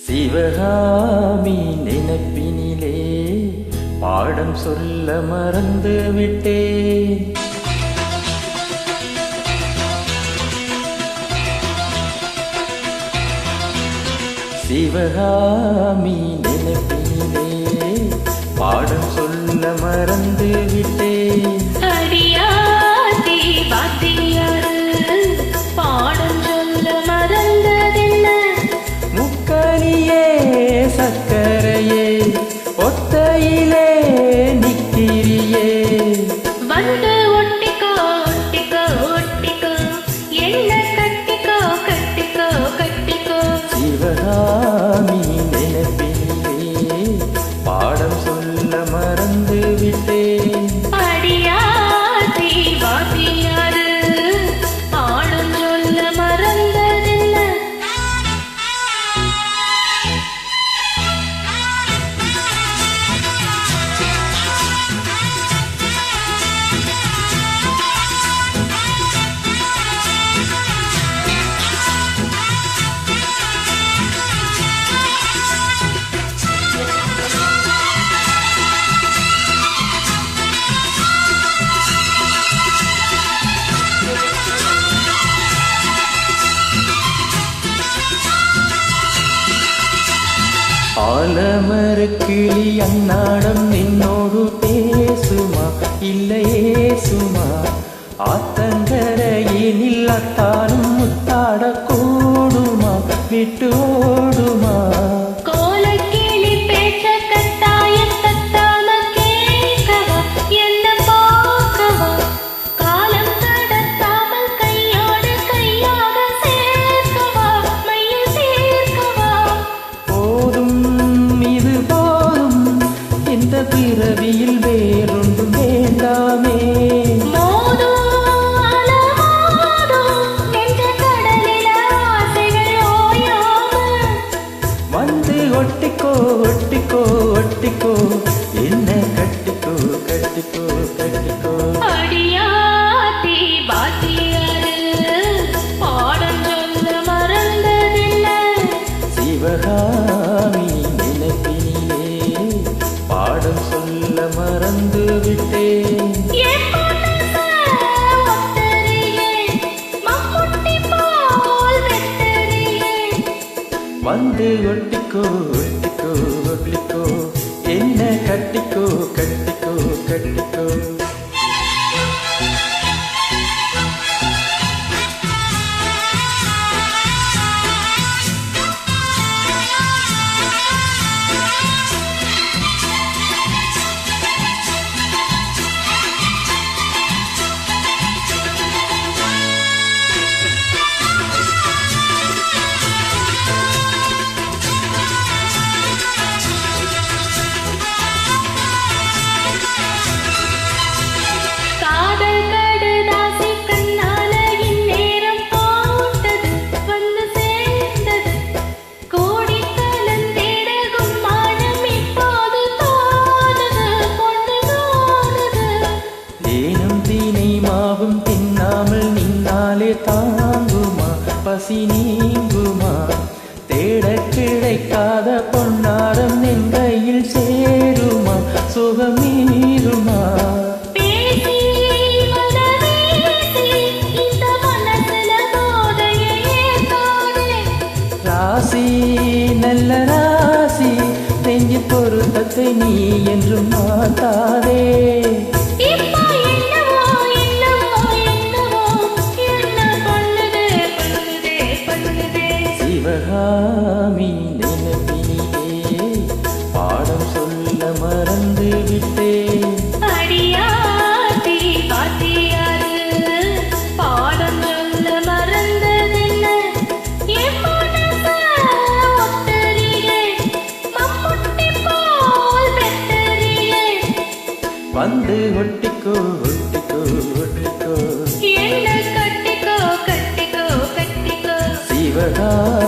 சிவகாமி நினைப்பினிலே பாடம் சொல்ல மறந்து விட்டேன். சிவகாமி நினைப்பினிலே பாடம் சொல்ல மறந்து விட்டேன். அடியாத்தி வாத்தியாரு பாடம் சொல்ல மறந்ததென்ன? முக்கனியே சக்கரையே ஒத்தையிலே நிக்கிரியே. வந்து ஒட்டிக்கோ ஒட்டிக்கோ ஒட்டிக்கோ என்ன கட்டிக்கோ கட்டிக்கோ கட்டிக்கோ. சிவகாமி நினைப்பினிலே பாடம் சொல்ல மறந்து விட்டேன். அடியாத்தி வாத்தியாரு பாடம் சொல்ல மறந்ததென்ன? ஆலமரக்கிளி அன்னாடம் நின்னோடு பேசுமா இல்லையே சுமா? ஆத்தங்கரையினில் அத்தானும் முத்தாட கூடுமா விட்டு ஓடுமா? கோலக்கிளி பேச்ச கட்டாயம் தட்டாம கேட்கவா என்ன பார்க்கவா? காலம் கடத்தாமல் கையோடு கையாக சேர்க்கவா மையில் சேர்க்கவா? போதும் இது போதும் இந்த பிறவியில் வேறொன்றும் வேண்டாமே. மோதும் அலமோதும் நெஞ்ச கடலில ஆசைகள் ஓயாம. வந்து ஒட்டிக்கோ ஒட்டிக்கோ ஒட்டிக்கோ என்ன கட்டிக்கோ கட்டிக்கோ கட்டிக்கோ. அடியாத்தி வாத்தியாரு பாடம் சொல்ல மறந்ததென்ன? சிவகாமி நினைப்பினிலே பாடம் சொல்ல மறந்து விட்டேன். என் மனச ஒத்தறியே மம்முட்டி போல் வெட்டறியே. வந்து ஒட்டிக்கோ ஒட்டிக்கோ ஒட்டிக்கோ என்ன கட்டிக்கோ கட்டிக்கோ கட்டிக்கோ. காதல் கடுதாசி கண்ணால இந்நேரம் போட்டது வந்து சேர்ந்தது. கோடி கலந்தேடகும் மானம் இப்போது தோணுது பொண்ணு தோணுது. தேனும் தீனை மாவும் தின்னாமல் நின்னாலே தாங்குமா பசி நீங்குமா? தேட கிடைக்காத பொன்னாரம் என் கையில் சேருமா சுகம் மீறுமா? பேசி வனவீசி இந்த மனசுல போதையை ஏத்தாதே. ராசி நல்ல ராசி நெஞ்சு பொருத்தத்தை நீ என்றும் மாத்தாதே. இப்போ என்னவோ என்னவோ என்னவோ என்ன பண்ணுதே பண்ணுதே பண்ணுதே. சிவகாமி நினைப்பினிலே பாடம் சொல்ல மறந்து விட்டேன். அடியாத்தி வாத்தியாரு பாடம் சொல்ல மறந்ததென்ன? என் மனச ஒத்தறியே மம்முட்டி போல் வெட்டறியே. வந்து ஒட்டிக்கோ ஒட்டிக்கோ ஒட்டிக்கோ என்ன கட்டிக்கோ கட்டிக்கோ கட்டிக்கோ. சிவகாமி